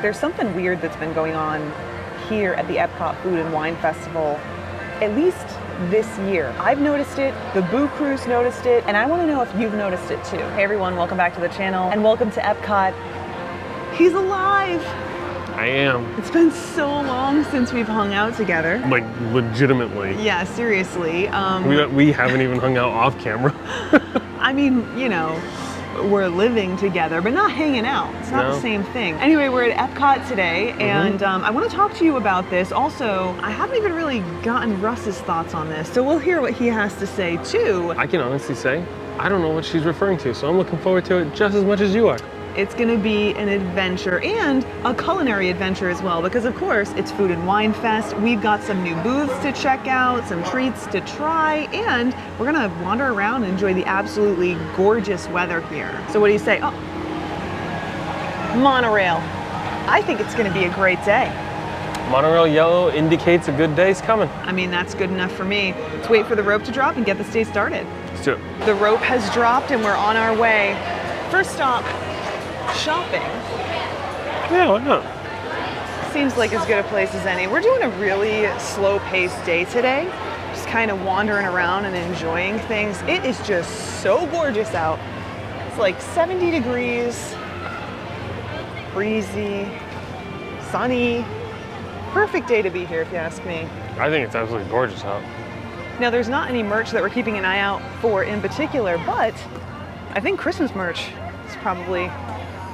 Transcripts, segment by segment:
There's something weird that's been going on here at the EPCOT Food and Wine Festival, at least this year. I've noticed it, the Boo Crew's noticed it, and I want to know if you've noticed it too. Hey everyone, welcome back to the channel, and welcome to EPCOT. He's alive! I am. It's been so long since we've hung out together. Like, legitimately. Yeah, seriously. We haven't even hung out off camera. I mean, you know, we're living together, but not hanging out. It's not the same thing. Anyway, we're at EPCOT today, and I want to talk to you about this. Also, I haven't even really gotten Russ's thoughts on this, so we'll hear what he has to say too. I can honestly say, I don't know what she's referring to, so I'm looking forward to it just as much as you are. It's gonna be an adventure and a culinary adventure as well, because of course it's Food and Wine Fest. We've got some new booths to check out, some treats to try, and we're gonna wander around and enjoy the absolutely gorgeous weather here. So what do you say? Oh, monorail. I think it's gonna be a great day. Monorail yellow indicates a good day's coming. I mean, that's good enough for me. Let's wait for the rope to drop and get this day started. Let's do it. The rope has dropped and we're on our way. First stop, shopping. Yeah, why not? Seems like as good a place as any. We're doing a really slow-paced day today. Just kind of wandering around and enjoying things. It is just so gorgeous out. It's like 70 degrees, breezy, sunny. Perfect day to be here if you ask me. I think it's absolutely gorgeous out. Now there's not any merch that we're keeping an eye out for in particular, but I think Christmas merch is probably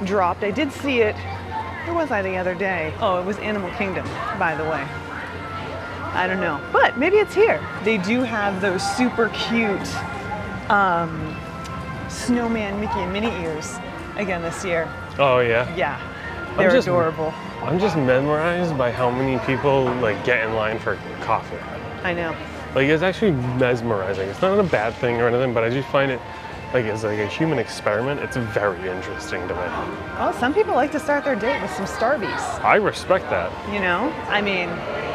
dropped. I did see it. Where was I the other day? Oh, it was Animal Kingdom, by the way. I don't know, but maybe it's here. They do have those super cute snowman Mickey and Minnie ears again this year. Oh yeah? Yeah, they're adorable. I'm just mesmerized by how many people like get in line for coffee. I know. Like, it's actually mesmerizing. It's not a bad thing or anything, but I just find it like as like a human experiment. It's very interesting to me. Well, some people like to start their day with some Starbies. I respect that. You know, I mean,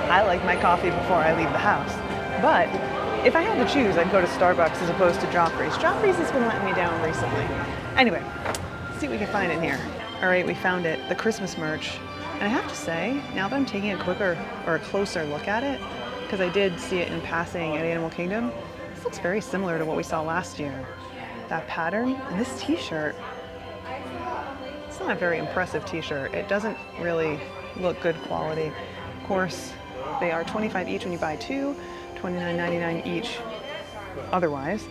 I like my coffee before I leave the house, but if I had to choose, I'd go to Starbucks as opposed to Joffrey's. Joffrey's has been letting me down recently. Anyway, let's see what we can find in here. All right, we found it, the Christmas merch. And I have to say, now that I'm taking a closer look at it, because I did see it in passing at Animal Kingdom, this looks very similar to what we saw last year. That pattern, and this t-shirt, it's not a very impressive t-shirt. It doesn't really look good quality. Of course, they are $25 each when you buy two, $29.99 each otherwise.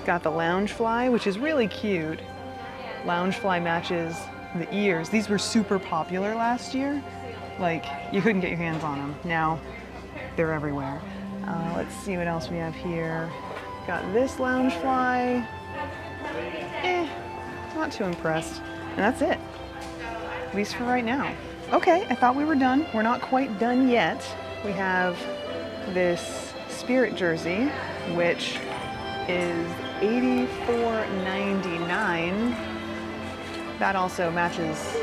Got the Loungefly, which is really cute. Loungefly matches the ears. These were super popular last year. Like, you couldn't get your hands on them. Now, they're everywhere. Let's see what else we have here. Got this Loungefly. Not too impressed. And that's it, at least for right now. Okay, I thought we were done. We're not quite done yet. We have this Spirit jersey, which is $84.99. That also matches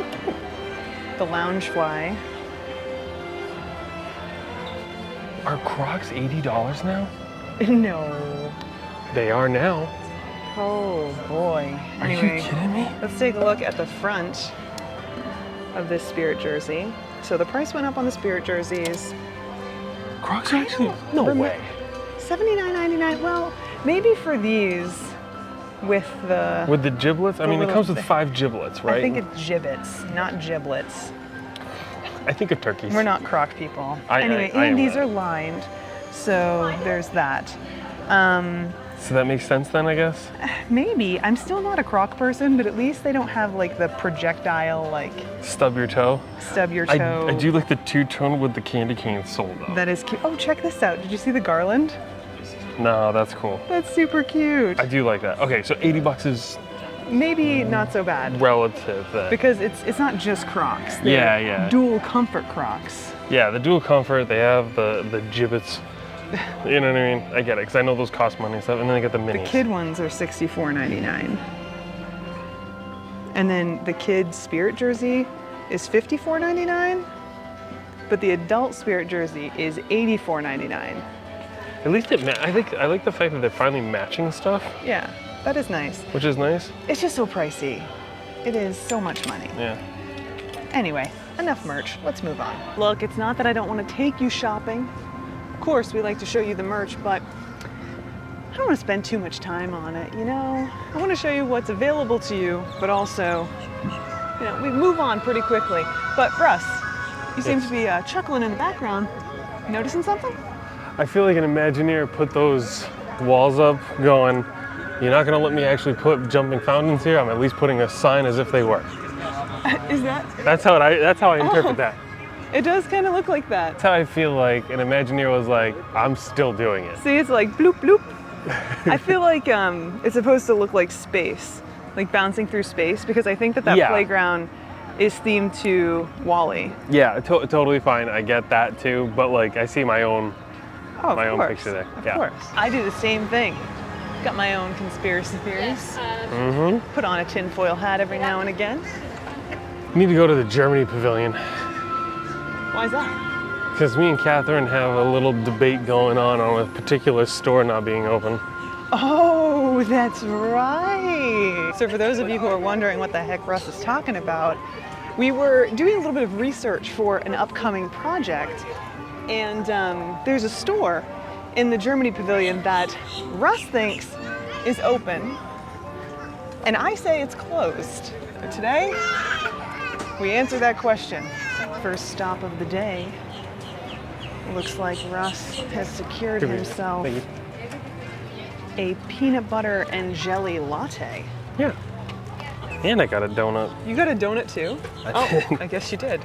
the Loungefly. Are Crocs $80 now? No. They are now. Oh boy. Anyway, are you kidding me? Let's take a look at the front of this Spirit jersey. So the price went up on the Spirit jerseys. Crocs are actually, no way. $79.99. Well, maybe for these with the giblets? I mean, it comes with 5 giblets, right? I think it's gibbets, not giblets. I think of turkeys. We're not Croc people. I and these are lined, so there's that. So that makes sense then, I guess? Maybe. I'm still not a Croc person, but at least they don't have like the projectile, like... Stub your toe? Stub your toe. I do like the two-tone with the candy cane sole though. That is cute. Oh, check this out. Did you see the garland? No, that's cool. That's super cute. I do like that. Okay, so 80 bucks is... maybe not so bad. Relative then. Because it's not just Crocs. They're yeah. Dual comfort Crocs. Yeah, the dual comfort, they have the gibbets. You know what I mean? I get it, because I know those cost money and stuff, and then they get the minis. The kid ones are $64.99. And then the kid Spirit jersey is $54.99, but the adult Spirit jersey is $84.99. At least I like the fact that they're finally matching stuff. Yeah, that is nice. Which is nice. It's just so pricey. It is so much money. Yeah. Anyway, enough merch. Let's move on. Look, it's not that I don't want to take you shopping. Of course, we like to show you the merch, but I don't want to spend too much time on it, you know? I want to show you what's available to you, but also, you know, we move on pretty quickly. But Russ, you seem to be chuckling in the background. Noticing something? I feel like an Imagineer put those walls up going, you're not gonna let me actually put jumping fountains here, I'm at least putting a sign as if they were. Is that? That's how I interpret that. It does kind of look like that. That's how I feel like an Imagineer was like, I'm still doing it. See, it's like bloop bloop. I feel like it's supposed to look like space, like bouncing through space, because I think that playground is themed to WALL-E. Yeah, totally fine. I get that too, but like I see my own picture there. Of course. I do the same thing. Got my own conspiracy theories. Put on a tinfoil hat every now and again. You need to go to the Germany Pavilion. Why is that? Because me and Catherine have a little debate going on a particular store not being open. Oh, that's right. So for those of you who are wondering what the heck Russ is talking about, we were doing a little bit of research for an upcoming project, and there's a store in the Germany Pavilion that Russ thinks is open, and I say it's closed. But today, we answer that question. First stop of the day. Looks like Russ has secured himself a peanut butter and jelly latte. Yeah. And I got a donut. You got a donut too? I guess you did.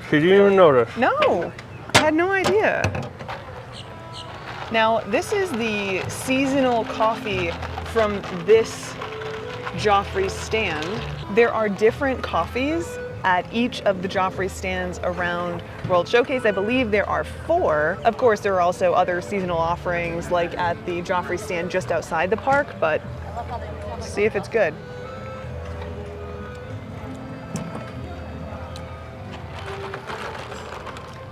Did you even notice? No, I had no idea. Now, this is the seasonal coffee from this Joffrey stand. There are different coffees at each of the Joffrey stands around Swirled Showcase. I believe there are 4. Of course, there are also other seasonal offerings like at the Joffrey stand just outside the park, but see if it's good.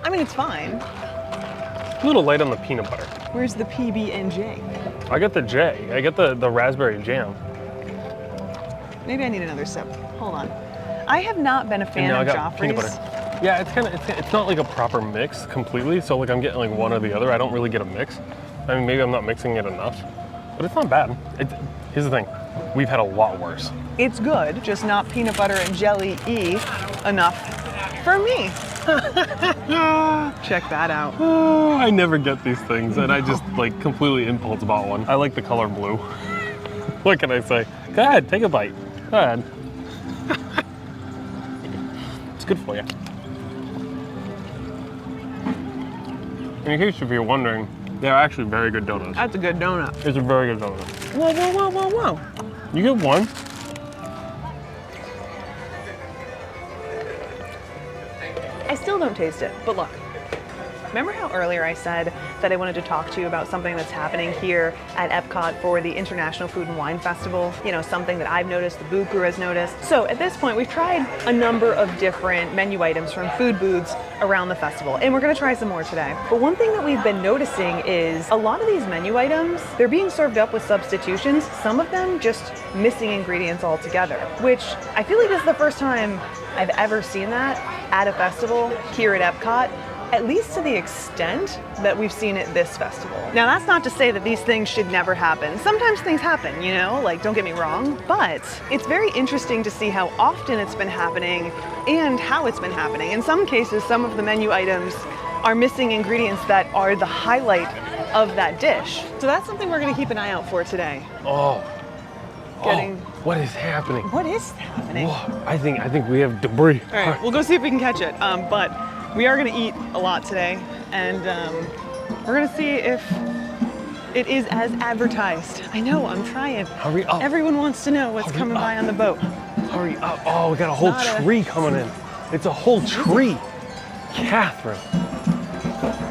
I mean, it's fine. A little light on the peanut butter. Where's the PB&J? I got the J. I got the raspberry jam. Maybe I need another sip. Hold on. I have not been a fan of Joffrey's. Peanut butter. Yeah, it's not like a proper mix completely. So like I'm getting like one or the other. I don't really get a mix. I mean, maybe I'm not mixing it enough, but it's not bad. Here's the thing, we've had a lot worse. It's good, just not peanut butter and jelly-y enough for me. Check that out. Oh, I never get these things, and I just like completely impulse bought one. I like the color blue. What can I say? Go ahead, take a bite. Go ahead. It's good for you. In case if you're wondering, they're actually very good donuts. That's a good donut. It's a very good donut. Whoa, whoa, whoa, whoa, whoa. You get one. I still don't taste it, but look. Remember how earlier I said that I wanted to talk to you about something that's happening here at EPCOT for the International Food and Wine Festival? You know, something that I've noticed, the booth crew has noticed. So at this point, we've tried a number of different menu items from food booths around the festival, and we're gonna try some more today. But one thing that we've been noticing is a lot of these menu items, they're being served up with substitutions, some of them just missing ingredients altogether, which I feel like this is the first time I've ever seen that at a festival here at EPCOT, at least to the extent that we've seen at this festival. Now, that's not to say that these things should never happen. Sometimes things happen, you know, like don't get me wrong, but it's very interesting to see how often it's been happening and how it's been happening. In some cases, some of the menu items are missing ingredients that are the highlight of that dish. So that's something we're gonna keep an eye out for today. What is happening? What is happening? Oh, I think we have debris. All right, we'll go see if we can catch it. But we are gonna eat a lot today, and we're gonna see if it is as advertised. I know, I'm trying. Hurry up. Everyone wants to know what's coming by on the boat. Hurry up. Oh, we got a whole tree coming in. It's a whole tree. Catherine,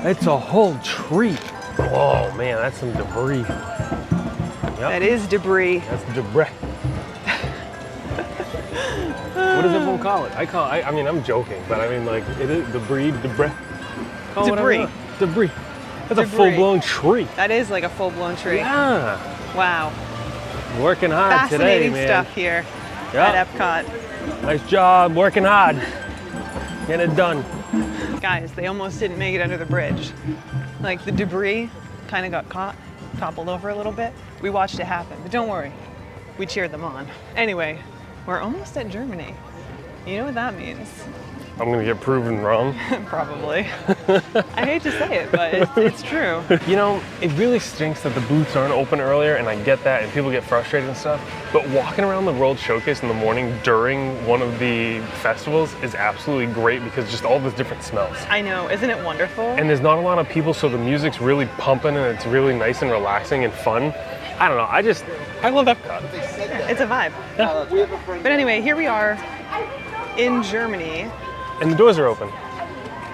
it's a whole tree. Oh man, that's some debris. Yep. That is debris. That's debris. What does everyone call it? I mean, I'm joking, but I mean, like, it is debris. Call Debris. Debris. That's Debris. a full-blown tree. That is like a full-blown tree. Yeah. Wow. Working hard today, Fascinating man. stuff here Yep. at EPCOT. Nice job, working hard. Get it done. Guys, they almost didn't make it under the bridge. Like the debris kind of got caught, toppled over a little bit. We watched it happen, but don't worry, we cheered them on. Anyway, we're almost at Germany. You know what that means? I'm gonna get proven wrong. Probably. I hate to say it, but it's true. You know, it really stinks that the booths aren't open earlier, and I get that, and people get frustrated and stuff, but walking around the World Showcase in the morning during one of the festivals is absolutely great because just all the different smells. I know, isn't it wonderful? And there's not a lot of people, so the music's really pumping and it's really nice and relaxing and fun. I don't know, I love EPCOT. Yeah, it's a vibe. Yeah. But anyway, here we are in Germany. And the doors are open.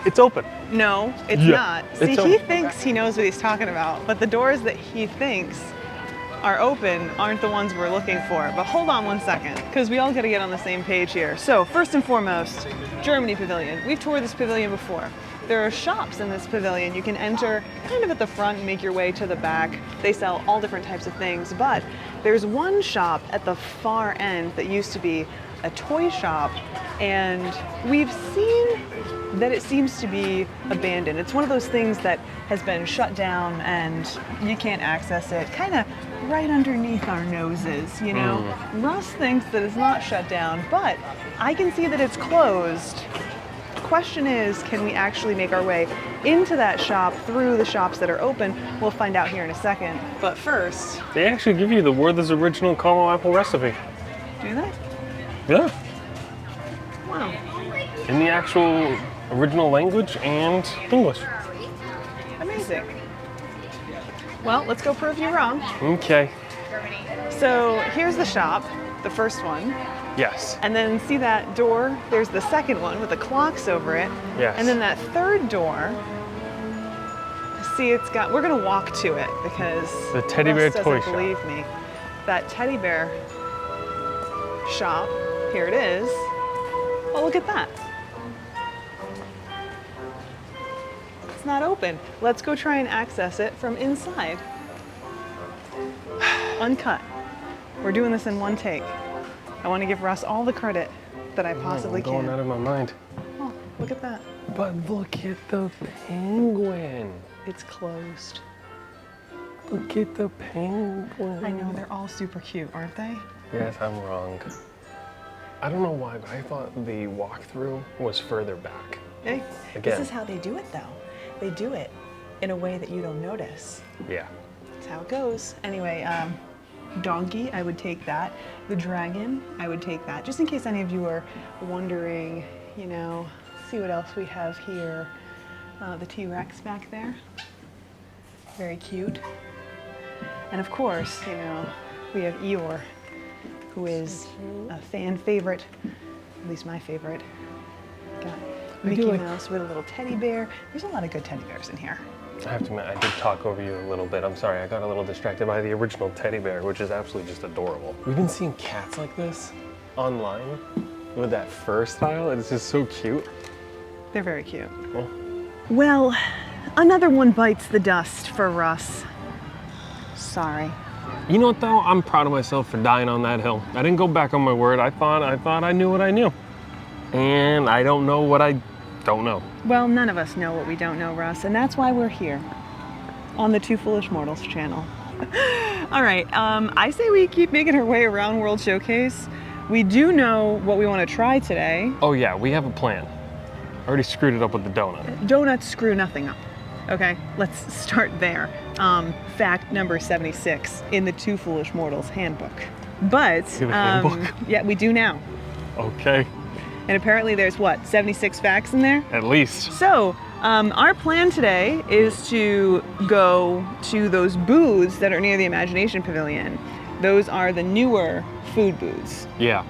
It's open. No, it's not. See, he thinks he knows what he's talking about, but the doors that he thinks are open aren't the ones we're looking for. But hold on one second, because we all got to get on the same page here. So first and foremost, Germany Pavilion. We've toured this pavilion before. There are shops in this pavilion. You can enter kind of at the front and make your way to the back. They sell all different types of things, but there's one shop at the far end that used to be a toy shop, and we've seen that it seems to be abandoned. It's one of those things that has been shut down and you can't access it, kind of right underneath our noses, you know? Russ thinks that it's not shut down, but I can see that it's closed. The question is, can we actually make our way into that shop through the shops that are open? We'll find out here in a second. But first, they actually give you the Werther's original caramel apple recipe. Do they? Yeah. Wow. In the actual original language and English. Amazing. Well, let's go prove you wrong. Okay. So here's the shop, the first one. Yes. And then see that door? There's the second one with the clocks over it. Yes. And then that third door, see, it's got, we're gonna walk to it because the teddy bear Russ toy doesn't shop. believe me. That teddy bear shop, here it is. Oh, look at that. It's not open. Let's go try and access it from inside. Uncut. We're doing this in one take. I want to give Russ all the credit that I possibly I'm going can. out of my mind. Oh, look at that. But look at the penguin. It's closed. Look at the penguin. I know, they're all super cute, aren't they? Yes, I'm wrong. I don't know why, but I thought the walkthrough was further back. Hey, Again. this is how they do it though. They do it in a way that you don't notice. Yeah. That's how it goes. Anyway, donkey, I would take that. The dragon, I would take that. Just in case any of you are wondering, you know, see what else we have here. The T-Rex back there. Very cute. And of course, you know, we have Eeyore, who is a fan favorite, at least my favorite. Got Mickey Mouse with a little teddy bear. There's a lot of good teddy bears in here. I have to admit, I did talk over you a little bit. I'm sorry, I got a little distracted by the original teddy bear, which is absolutely just adorable. We've been seeing cats like this online with that fur style. It's just so cute. They're very cute. Well, Well, another one bites the dust for Russ. Sorry. you know what though? I'm proud of myself for dying on that hill. I didn't go back on my word. I thought I knew what I knew. And I don't know what I don't know. Well, none of us know what we don't know, Russ, and that's why we're here on the Two Foolish Mortals channel. All right, I say we keep making our way around World Showcase. We do know what we want to try today. Oh yeah, we have a plan. I already screwed it up with the donut. Donuts screw nothing up. Okay, let's start there. Fact number 76 in the Two Foolish Mortals handbook. But, You have a handbook? yeah, we do now. Okay, And apparently there's what, 76 facts in there? at least. So, our plan today is to go to those booths that are near the Imagination Pavilion. Those are the newer food booths. Yeah,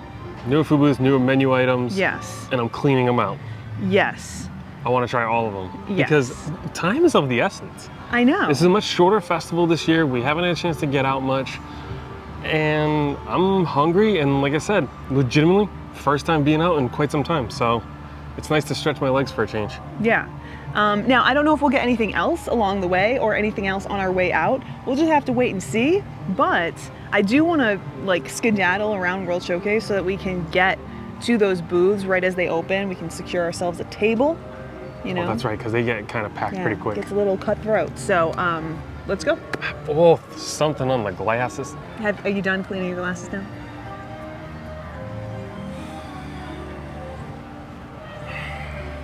newer food booths, newer menu items. Yes. And I'm cleaning them out. Yes. I want to try all of them. Yes. Because time is of the essence. I know. This is a much shorter festival this year. We haven't had a chance to get out much. And I'm hungry, and like I said, legitimately, first time being out in quite some time. So it's nice to stretch my legs for a change. Yeah. Now, I don't know if we'll get anything else along the way or anything else on our way out. We'll just have to wait and see. But I do want to like skedaddle around World Showcase so that we can get to those booths right as they open. We can secure ourselves a table, you know. Oh, that's right, because they get kind of packed pretty quick. It gets a little cutthroat. So let's go. Oh, something on the glasses. Are you done cleaning your glasses now?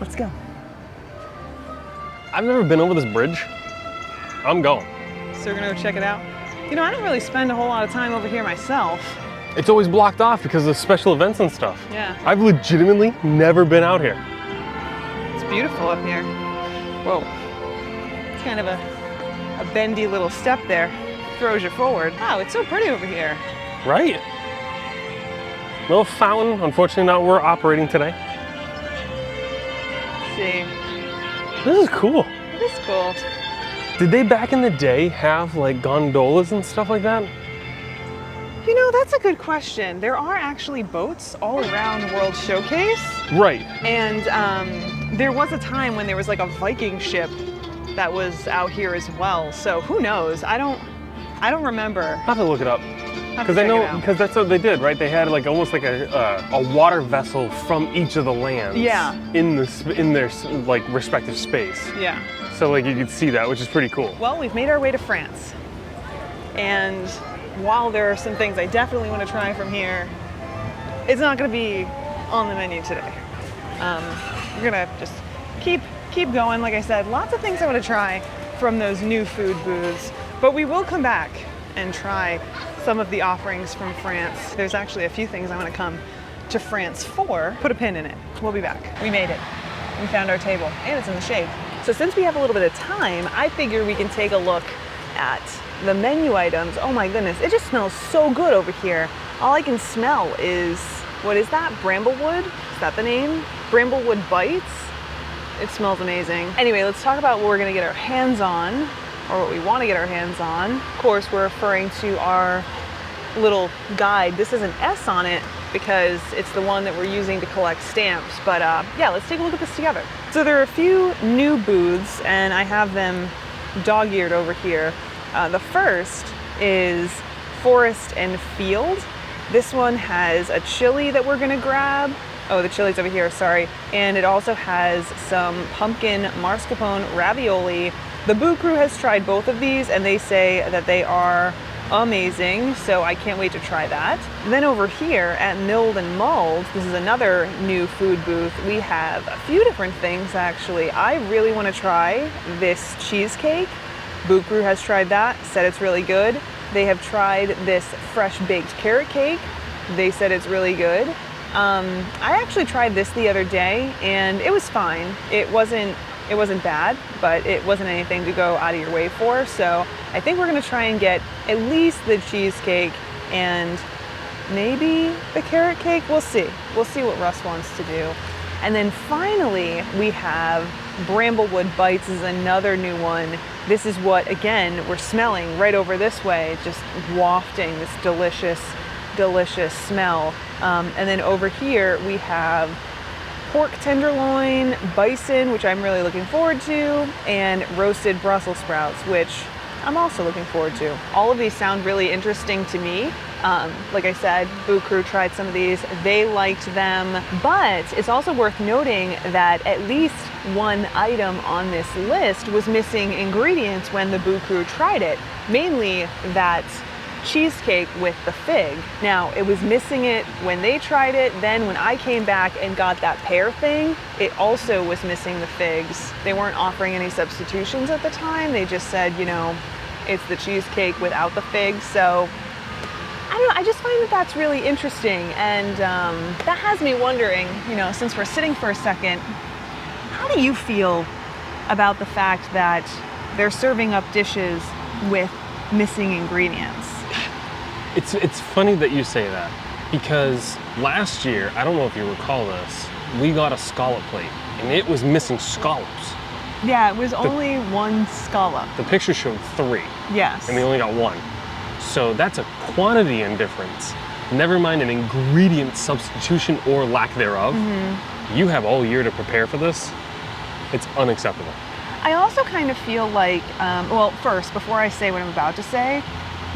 Let's go. I've never been over this bridge. I'm going. So we're gonna go check it out. You know, I don't really spend a whole lot of time over here myself. It's always blocked off because of special events and stuff. Yeah. I've legitimately never been out here. It's beautiful up here. Whoa. It's kind of a bendy little step there. Throws you forward. Wow, it's so pretty over here. Right? Little fountain, unfortunately not we're operating today. Let's see. This is cool. It is cool. Did they back in the day have like gondolas and stuff like that? You know, that's a good question. There are actually boats all around World Showcase. Right. And there was a time when there was like a Viking ship that was out here as well. So who knows? I don't remember. I'll have to look it up. Because I know, because that's what they did, right? They had like almost like a water vessel from each of the lands. Yeah. In their like respective space. Yeah. So like you could see that, which is pretty cool. Well, we've made our way to France. And while there are some things I definitely want to try from here, it's not going to be on the menu today. We're going to just keep going. Like I said, lots of things I want to try from those new food booths. But we will come back and try some of the offerings from France. There's actually a few things I want to come to France for. Put a pin in it. We'll be back. We made it. We found our table, and it's in the shade. So since we have a little bit of time, I figure we can take a look at the menu items. Oh my goodness, it just smells so good over here. All I can smell is, what is that? Bramblewood? Is that the name? Bramblewood bites? It smells amazing. Anyway, let's talk about what we're gonna get our hands on, or what we wanna get our hands on. Of course, we're referring to our little guide. This has an S on it because it's the one that we're using to collect stamps. But yeah, let's take a look at this together. So there are a few new booths, and I have them dog-eared over here. The first is Forest and Field. This one has a chili that we're gonna grab. Oh, the chili's over here, sorry. And it also has some pumpkin mascarpone ravioli. The Boo Crew has tried both of these, and they say that they are amazing, so I can't wait to try that. Then over here at Milled and Mulled, this is another new food booth. We have a few different things actually. I really want to try this cheesecake. Boo Crew has tried that, said it's really good. They have tried this fresh baked carrot cake. They said it's really good. I actually tried this the other day and it was fine. It wasn't bad, but it wasn't anything to go out of your way for. So I think we're gonna try and get at least the cheesecake and maybe the carrot cake. We'll see. We'll see what Russ wants to do. And then finally, we have Bramblewood Bites is another new one. This is what, again, we're smelling right over this way, just wafting this delicious, delicious smell. And then over here, we have pork tenderloin, bison, which I'm really looking forward to, and roasted Brussels sprouts, which I'm also looking forward to. All of these sound really interesting to me. Like I said, Boo Crew tried some of these, they liked them, but it's also worth noting that at least one item on this list was missing ingredients when the Boo Crew tried it, mainly that cheesecake with the fig. Now, it was missing it when they tried it, then when I came back and got that pear thing, it also was missing the figs. They weren't offering any substitutions at the time, they just said, you know, it's the cheesecake without the figs, so I don't know, I just find that that's really interesting, and that has me wondering, you know, since we're sitting for a second, how do you feel about the fact that they're serving up dishes with missing ingredients? It's funny that you say that, because last year, I don't know if you recall this, we got a scallop plate, and it was missing scallops. Yeah, it was only one scallop. The picture showed 3. Yes. And we only got 1. So that's a quantity indifference. Never mind an ingredient substitution or lack thereof. Mm-hmm. You have all year to prepare for this. It's unacceptable. I also kind of feel like, well, first, before I say what I'm about to say,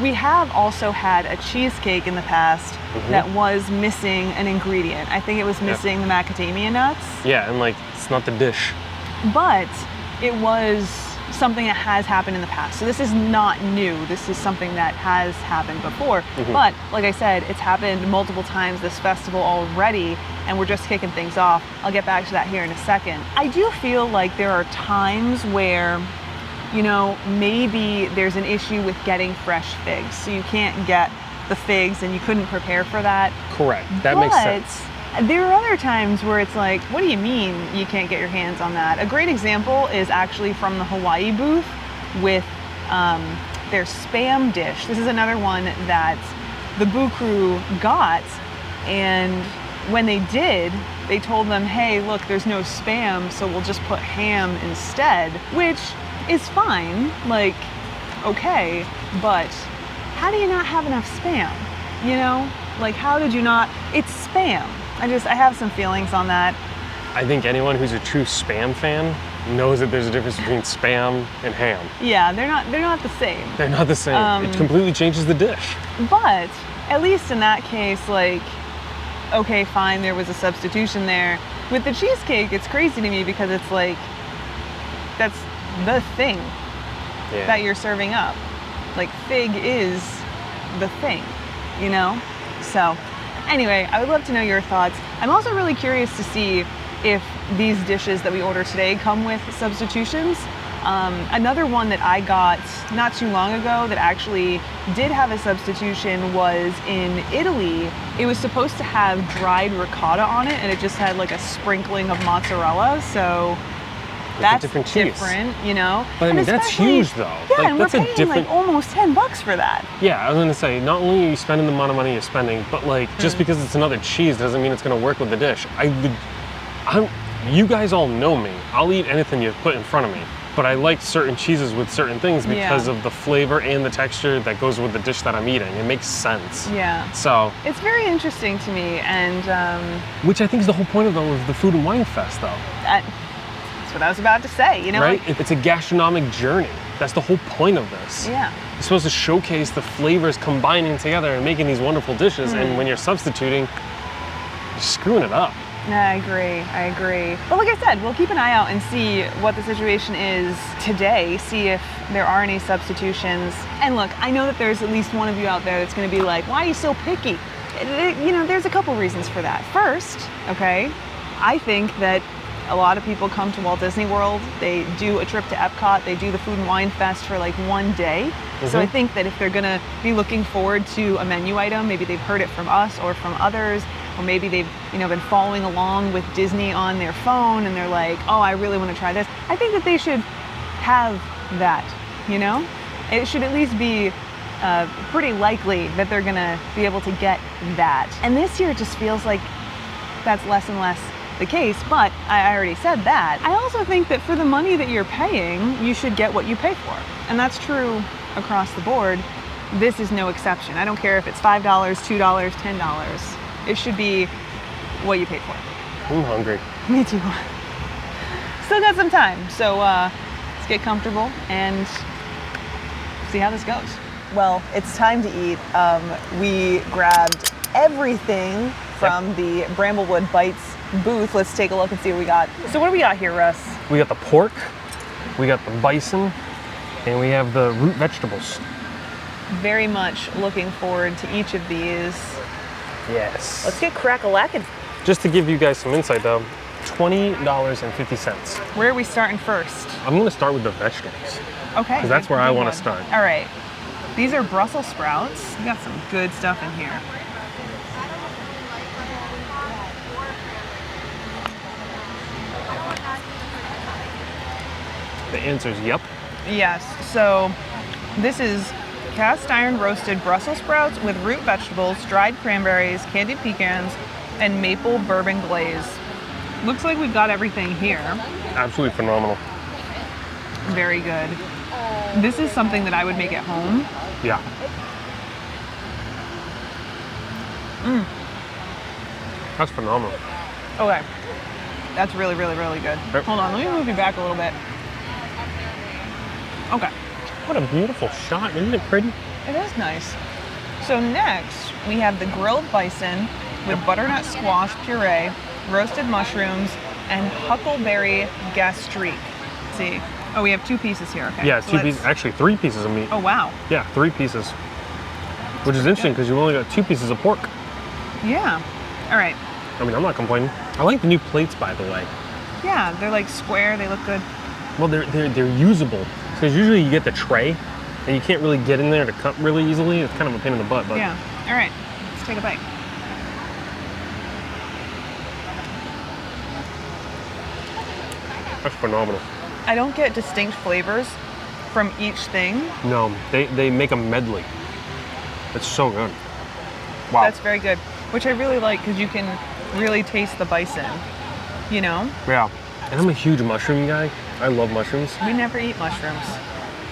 We have also had a cheesecake in the past that was missing an ingredient. I think it was missing the macadamia nuts. Yeah, and like, it's not the dish. But it was something that has happened in the past. So this is not new. This is something that has happened before. But like I said, it's happened multiple times this festival already, and we're just kicking things off. I'll get back to that here in a second. I do feel like there are times where, you know, maybe there's an issue with getting fresh figs. So you can't get the figs and you couldn't prepare for that. Correct, that makes sense. There are other times where it's like, what do you mean you can't get your hands on that? A great example is actually from the Hawaii booth with their Spam dish. This is another one that the Boo Crew got, and when they did, they told them, hey, look, there's no Spam, so we'll just put ham instead, which is fine, like, okay, but how do you not have enough Spam, you know? Like, how did you not? It's Spam. I have some feelings on that. I think anyone who's a true Spam fan knows that there's a difference between Spam and ham. Yeah, they're not the same. They're not the same. It completely changes the dish. But at least in that case, like, okay, fine, there was a substitution there. With the cheesecake, it's crazy to me because it's like, that's the thing that you're serving up. Like, fig is the thing, you know? So anyway, I would love to know your thoughts. I'm also really curious to see if these dishes that we order today come with substitutions. Another one that I got not too long ago that actually did have a substitution was in Italy. It was supposed to have dried ricotta on it, and it just had like a sprinkling of mozzarella. So that's different, you know? But I mean, that's huge though. Yeah, like, and that's we're paying like almost $10 for that. Yeah, I was gonna say, not only are you spending the amount of money you're spending, but like, just because it's another cheese doesn't mean it's gonna work with the dish. You guys all know me. I'll eat anything you put in front of me. But I like certain cheeses with certain things because of the flavor and the texture that goes with the dish that I'm eating. It makes sense. Yeah. So it's very interesting to me, and which I think is the whole point of the Food and Wine Fest, though. That's what I was about to say. You know, right? Like, it's a gastronomic journey. That's the whole point of this. Yeah. You're supposed to showcase the flavors combining together and making these wonderful dishes. And when you're substituting, you're screwing it up. I agree. But like I said, we'll keep an eye out and see what the situation is today, see if there are any substitutions. And look, I know that there's at least one of you out there that's gonna be like, why are you so picky? You know, there's a couple reasons for that. First, okay, I think that a lot of people come to Walt Disney World, they do a trip to EPCOT, they do the Food and Wine Fest for like one day. So I think that if they're gonna be looking forward to a menu item, maybe they've heard it from us or from others, or maybe they've, you know, been following along with Disney on their phone and they're like, oh, I really want to try this. I think that they should have that, you know? It should at least be pretty likely that they're gonna be able to get that. And this year it just feels like that's less and less the case, but I already said that. I also think that for the money that you're paying, you should get what you pay for. And that's true across the board. This is no exception. I don't care if it's $5, $2, $10. It should be what you paid for. I'm hungry. Me too. Still got some time, so let's get comfortable and see how this goes. Well, it's time to eat. We grabbed everything from the Bramblewood Bites booth. Let's take a look and see what we got. So what do we got here, Russ? We got the pork, we got the bison, and we have the root vegetables. Very much looking forward to each of these. Yes. Let's get crack-a-lackin'. Just to give you guys some insight though, $20.50. Where are we starting first? I'm gonna start with the vegetables. Okay. Because that's where I want to start. All right. These are Brussels sprouts. We got some good stuff in here. The answer is yep. Yes. So this is cast iron roasted Brussels sprouts with root vegetables, dried cranberries, candied pecans, and maple bourbon glaze. Looks like we've got everything here. Absolutely phenomenal. Very good. This is something that I would make at home. Yeah. That's phenomenal. Okay. That's really, really, really good. Yep. Hold on, let me move you back a little bit. Okay. What a beautiful shot, isn't it pretty? It is nice. So next, we have the grilled bison with butternut squash puree, roasted mushrooms, and huckleberry gastrique. Let's see. Oh, we have 2 pieces here. Okay. Yeah, so 2 pieces. Actually, 3 pieces of meat. Oh, wow. Yeah, 3 pieces. Which is interesting because you only got 2 pieces of pork. Yeah. All right. I mean, I'm not complaining. I like the new plates, by the way. Yeah, they're like square. They look good. Well, they're usable. Because usually you get the tray, and you can't really get in there to cut really easily. It's kind of a pain in the butt. But yeah. All right. Let's take a bite. That's phenomenal. I don't get distinct flavors from each thing. No, they make a medley. It's so good. Wow. That's very good, which I really like because you can really taste the bison, you know? Yeah. And I'm a huge mushroom guy. I love mushrooms. We never eat mushrooms.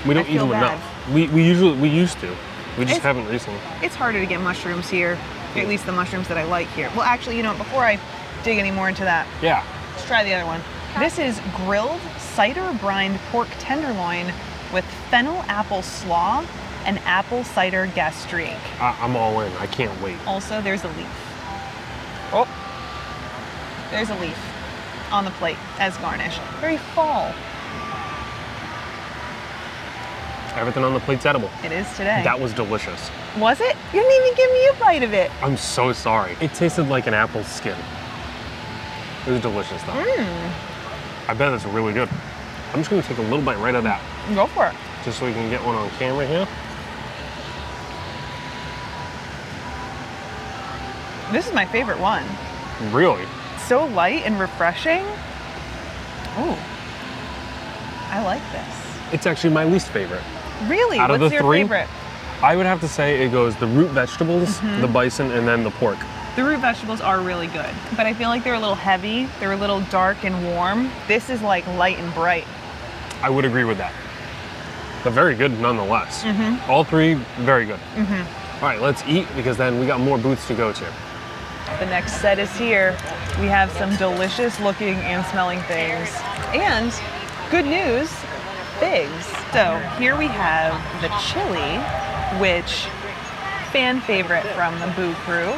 We don't eat them enough. We used to. We just haven't recently. It's harder to get mushrooms here, at least the mushrooms that I like here. Well, actually, you know, before I dig any more into that, yeah, let's try the other one. This is grilled cider brined pork tenderloin with fennel apple slaw and apple cider gastrique. I'm all in. I can't wait. Also, there's a leaf. Oh, there's a leaf on the plate as garnish. Very fall. Everything on the plate's edible. It is today. That was delicious. Was it? You didn't even give me a bite of it. I'm so sorry. It tasted like an apple skin. It was delicious though. I bet it's really good. I'm just gonna take a little bite right of that. Go for it. Just so we can get one on camera here. This is my favorite one. Really? So light and refreshing. Ooh, I like this. It's actually my least favorite. Really? Out of What's the your 3, favorite? I would have to say it goes the root vegetables, the bison, and then the pork. The root vegetables are really good, but I feel like they're a little heavy. They're a little dark and warm. This is like light and bright. I would agree with that. But very good nonetheless. All 3, very good. All right, let's eat because then we got more booths to go to. The next set is here. We have some delicious looking and smelling things. And good news, figs. So here we have the chili, which fan favorite from the Boo Crew.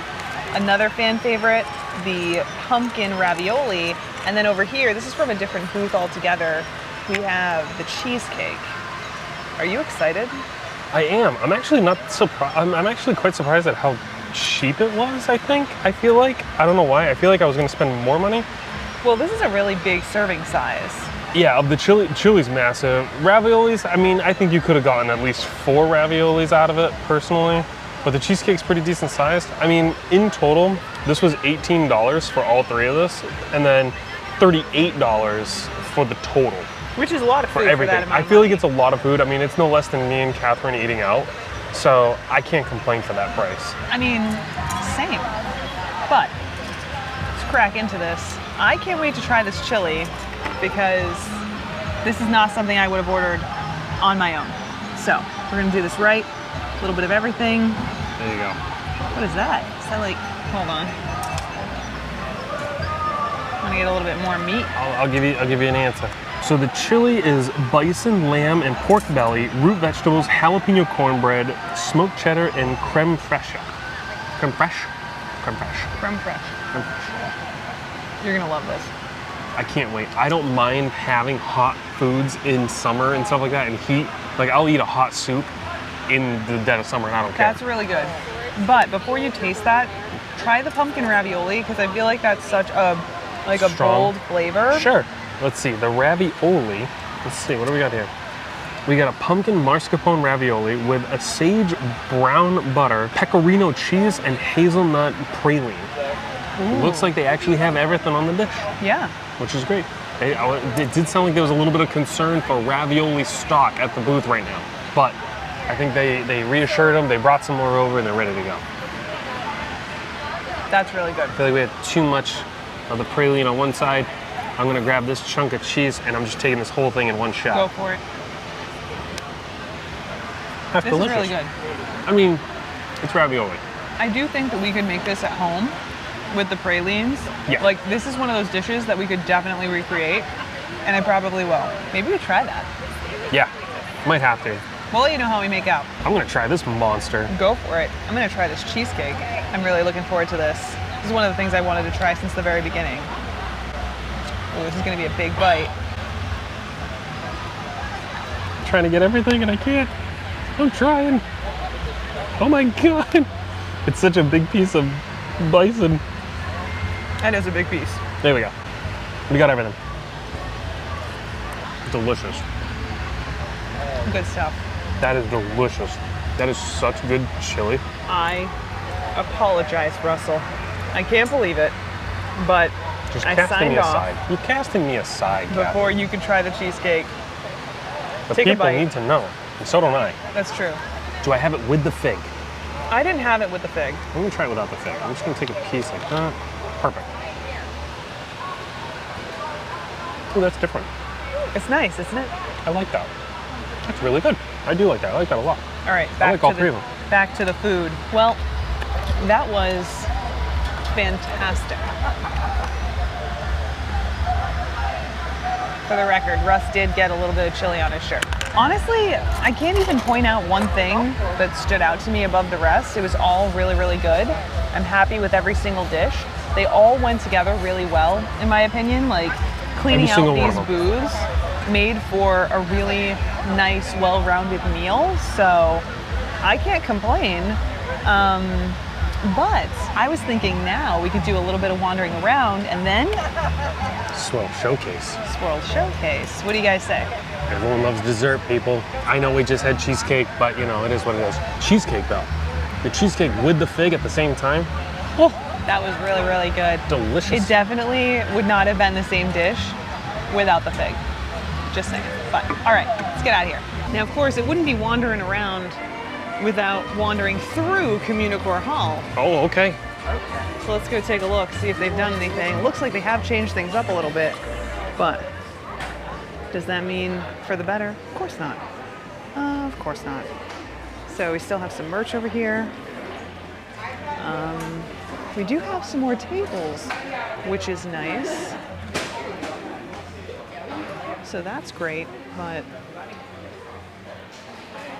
Another fan favorite, the pumpkin ravioli. And then over here, this is from a different booth altogether, we have the cheesecake. Are you excited? I am. I'm actually not surprised. I'm actually quite surprised at how cheap it was, I think. I feel like. I don't know why. I feel like I was going to spend more money. Well, this is a really big serving size. Yeah, of the chili's massive. Raviolis, I mean, I think you could have gotten at least 4 raviolis out of it, personally. But the cheesecake's pretty decent sized. I mean, in total, this was $18 for all 3 of this, and then $38 for the total. Which is a lot of food for everything. For that amount I feel like it's a lot of food. I mean, it's no less than me and Catherine eating out. So I can't complain for that price. I mean, same. But let's crack into this. I can't wait to try this chili because this is not something I would have ordered on my own. So we're gonna do this right. A little bit of everything. There you go. What is that? Is that like, hold on. I'm gonna get a little bit more meat. I'll give you an answer. So the chili is bison, lamb, and pork belly, root vegetables, jalapeno cornbread, smoked cheddar, and creme fraiche. Creme fraiche? Creme fraiche. Creme fraiche. Creme fraiche. You're gonna love this. I can't wait. I don't mind having hot foods in summer and stuff like that and heat. Like I'll eat a hot soup in the dead of summer and I don't care. That's really good. But before you taste that, try the pumpkin ravioli because I feel like that's such a strong, bold flavor. Sure. Let's see, the ravioli, let's see, what do we got here? We got a pumpkin mascarpone ravioli with a sage brown butter, pecorino cheese, and hazelnut praline. It looks like they actually have everything on the dish. Yeah. Which is great. It did sound like there was a little bit of concern for ravioli stock at the booth right now. But I think they reassured them, they brought some more over, and they're ready to go. That's really good. I feel like we had too much of the praline on one side. I'm gonna grab this chunk of cheese and I'm just taking this whole thing in one shot. Go for it. That's delicious. This is really good. I mean, it's ravioli. I do think that we could make this at home with the pralines. Yeah. Like this is one of those dishes that we could definitely recreate, and I probably will. Maybe we try that. Yeah, might have to. We'll let you know how we make out. I'm gonna try this monster. Go for it. I'm gonna try this cheesecake. I'm really looking forward to this. This is one of the things I wanted to try since the very beginning. Ooh, this is gonna be a big bite. I'm trying to get everything and I can't. I'm trying. Oh my God. It's such a big piece of bison. That is a big piece. There we go. We got everything. Delicious. Good stuff. That is delicious. That is such good chili. I apologize, Russell. I can't believe it, but Just I casting signed me off aside. You're casting me aside, before Catherine. you could try the cheesecake. The Take a people bite. need to know, and so don't I. That's true. Do I have it with the fig? I didn't have it with the fig. Let me try it without the fig. I'm just gonna take a piece like that. Perfect. Oh, that's different. It's nice, isn't it? I like that. That's really good. I do like that. I like that a lot. All right, I like all three of them. back to the food. Well, that was fantastic. For the record, Russ did get a little bit of chili on his shirt. Honestly, I can't even point out one thing that stood out to me above the rest. It was all really, really good. I'm happy with every single dish. They all went together really well, in my opinion. Like, cleaning out these booths made for a really nice, well-rounded meal. So I can't complain. But I was thinking now we could do a little bit of wandering around and then Swirled Showcase. Swirled Showcase. What do you guys say? Everyone loves dessert, people. I know we just had cheesecake, but you know, it is what it is. Cheesecake though. The cheesecake with the fig at the same time. Oh, that was really, really good. Delicious. It definitely would not have been the same dish without the fig. Just saying. But all right, let's get out of here. Now, of course, it wouldn't be wandering around without wandering through Communicore Hall. Oh, okay. So let's go take a look, see if they've done anything. Looks like they have changed things up a little bit, but does that mean for the better? Of course not. Of course not. So we still have some merch over here. We do have some more tables, which is nice. So that's great, but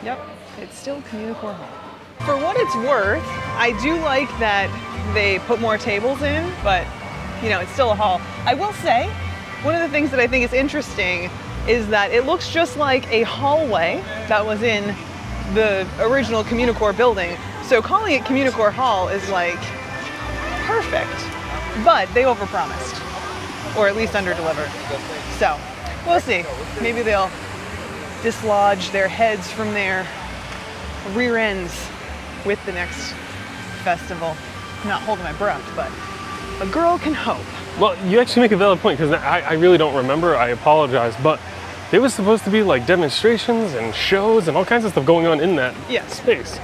yep, it's still Communicore Hall. For what it's worth, I do like that they put more tables in, but you know, it's still a hall. I will say, one of the things that I think is interesting is that it looks just like a hallway that was in the original Communicore building. So calling it Communicore Hall is like perfect, but they overpromised, or at least underdelivered. So we'll see. Maybe they'll dislodge their heads from their rear ends with the next festival. I'm not holding my breath, but a girl can hope. Well, you actually make a valid point, because I really don't remember. I apologize, but there was supposed to be like demonstrations and shows and all kinds of stuff going on in that space.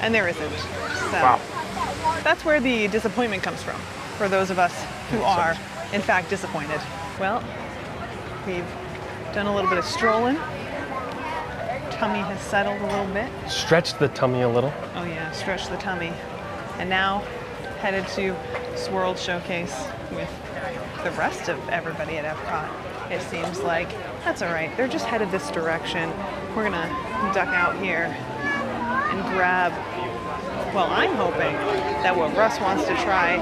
And there isn't. So wow. That's where the disappointment comes from, for those of us who are, in fact, disappointed. Well, we've done a little bit of strolling. Tummy has settled a little bit. Stretched the tummy a little. Oh yeah, stretch the tummy. And now headed to Swirled Showcase with the rest of everybody at EPCOT. It seems like that's all right. They're just headed this direction. We're gonna duck out here and grab, well, I'm hoping that what Russ wants to try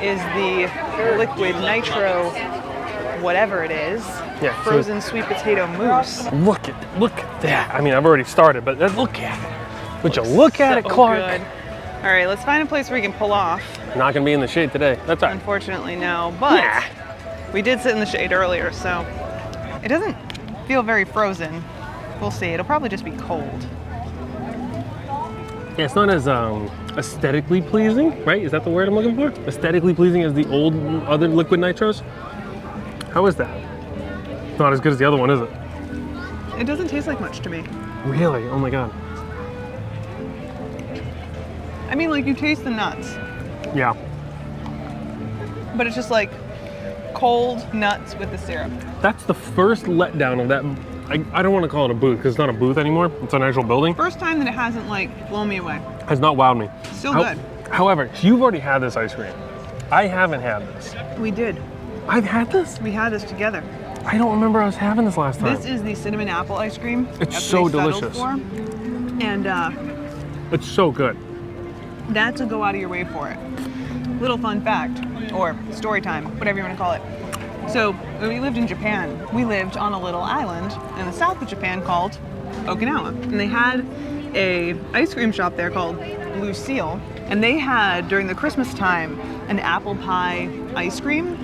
is the liquid nitro, whatever it is, frozen sweet potato mousse. Look at that. I mean, I've already started, but look at it. Would you look at it, Clark? Good. All right, let's find a place where we can pull off. Not gonna be in the shade today. That's all right. Unfortunately, no, but we did sit in the shade earlier, so it doesn't feel very frozen. We'll see. It'll probably just be cold. Yeah, it's not as aesthetically pleasing, right? Is that the word I'm looking for? Aesthetically pleasing as the old other liquid nitros? How is that? Not as good as the other one, is it? It doesn't taste like much to me. Really? Oh my God. I mean, like, you taste the nuts. Yeah. But it's just like cold nuts with the syrup. That's the first letdown of that. I don't want to call it a booth, because it's not a booth anymore. It's an actual building. First time that it hasn't, like, blown me away. Has not wowed me. Still good. However, you've already had this ice cream. I haven't had this. We did. I've had this? We had this together. I don't remember us having this last time. This is the cinnamon apple ice cream. It's That's so what they settled delicious. for. And It's so good. that's a go out of your way for it. Little fun fact, or story time, whatever you want to call it. So when we lived in Japan, we lived on a little island in the south of Japan called Okinawa. And they had a ice cream shop there called Lucille. And they had, during the Christmas time, an apple pie ice cream.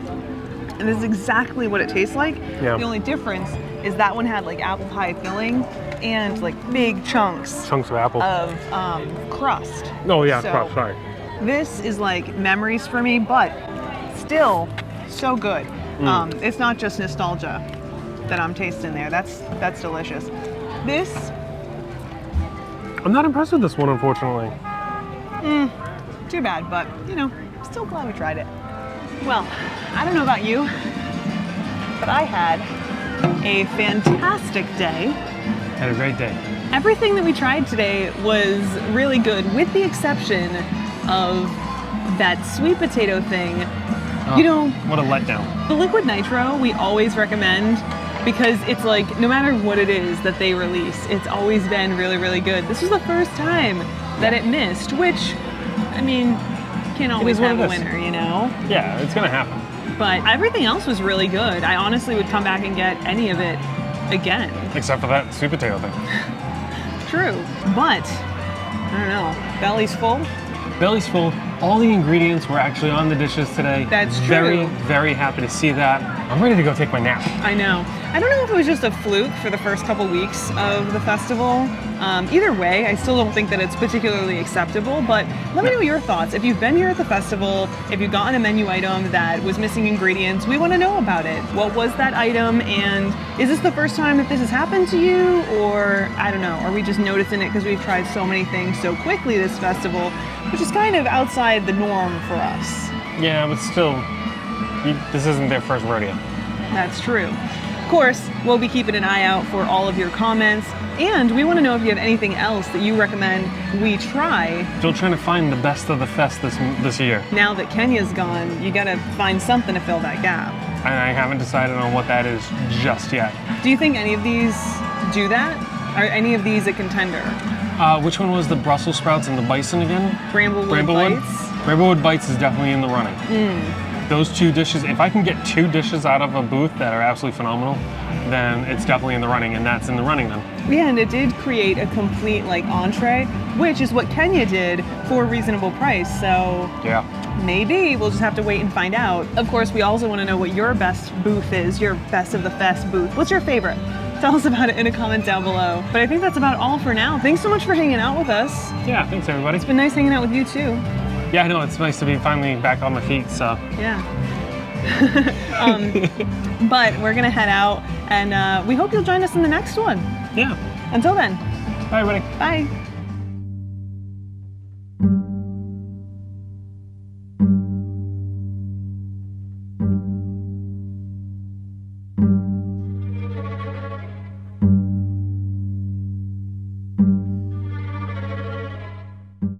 And this is exactly what it tastes like. Yeah. The only difference is that one had like apple pie filling and like big chunks Chunks of apple. of crust. Oh yeah, So, crust, sorry. This is like memories for me, but still so good. It's not just nostalgia that I'm tasting there. That's delicious. This, I'm not impressed with this one, unfortunately. too bad, but you know, still glad we tried it. Well, I don't know about you, but I had a fantastic day. Had a great day. Everything that we tried today was really good, with the exception of that sweet potato thing. You know, What a letdown. the liquid nitro we always recommend because it's like, no matter what it is that they release, it's always been really, really good. This was the first time that it missed, which, I mean, can't always what have it a is. winner, you know? Yeah, it's gonna happen. But everything else was really good. I honestly would come back and get any of it again. Except for that sweet potato thing. True, but I don't know, belly's full. Belly's full. All the ingredients were actually on the dishes today. That's Very, true. very happy to see that. I'm ready to go take my nap. I know. I don't know if it was just a fluke for the first couple weeks of the festival. Either way, I still don't think that it's particularly acceptable, but let me know your thoughts. If you've been here at the festival, if you've gotten a menu item that was missing ingredients, we want to know about it. What was that item, and is this the first time that this has happened to you, or I don't know, are we just noticing it because we've tried so many things so quickly this festival, which is kind of outside the norm for us. Yeah, but still, this isn't their first rodeo. That's true. Of course, we'll be keeping an eye out for all of your comments, and we want to know if you have anything else that you recommend we try. Still trying to find the best of the fest this year. Now that Kenya's gone, you gotta find something to fill that gap. And I haven't decided on what that is just yet. Do you think any of these do that? Are any of these a contender? Which one was the Brussels sprouts and the bison again? Bramblewood Bites? Bramblewood Bites is definitely in the running. Those two dishes, if I can get two dishes out of a booth that are absolutely phenomenal, then it's definitely in the running, and that's in the running then. Yeah, and it did create a complete like entree, which is what Kenya did for a reasonable price. So Yeah. maybe we'll just have to wait and find out. Of course, we also want to know what your best booth is, your best of the fest booth. What's your favorite? Tell us about it in a comment down below. But I think that's about all for now. Thanks so much for hanging out with us. Yeah, thanks everybody. It's been nice hanging out with you too. Yeah, I know, it's nice to be finally back on my feet, so. Yeah. But we're gonna head out, and we hope you'll join us in the next one. Yeah. Until then, Bye everybody. bye.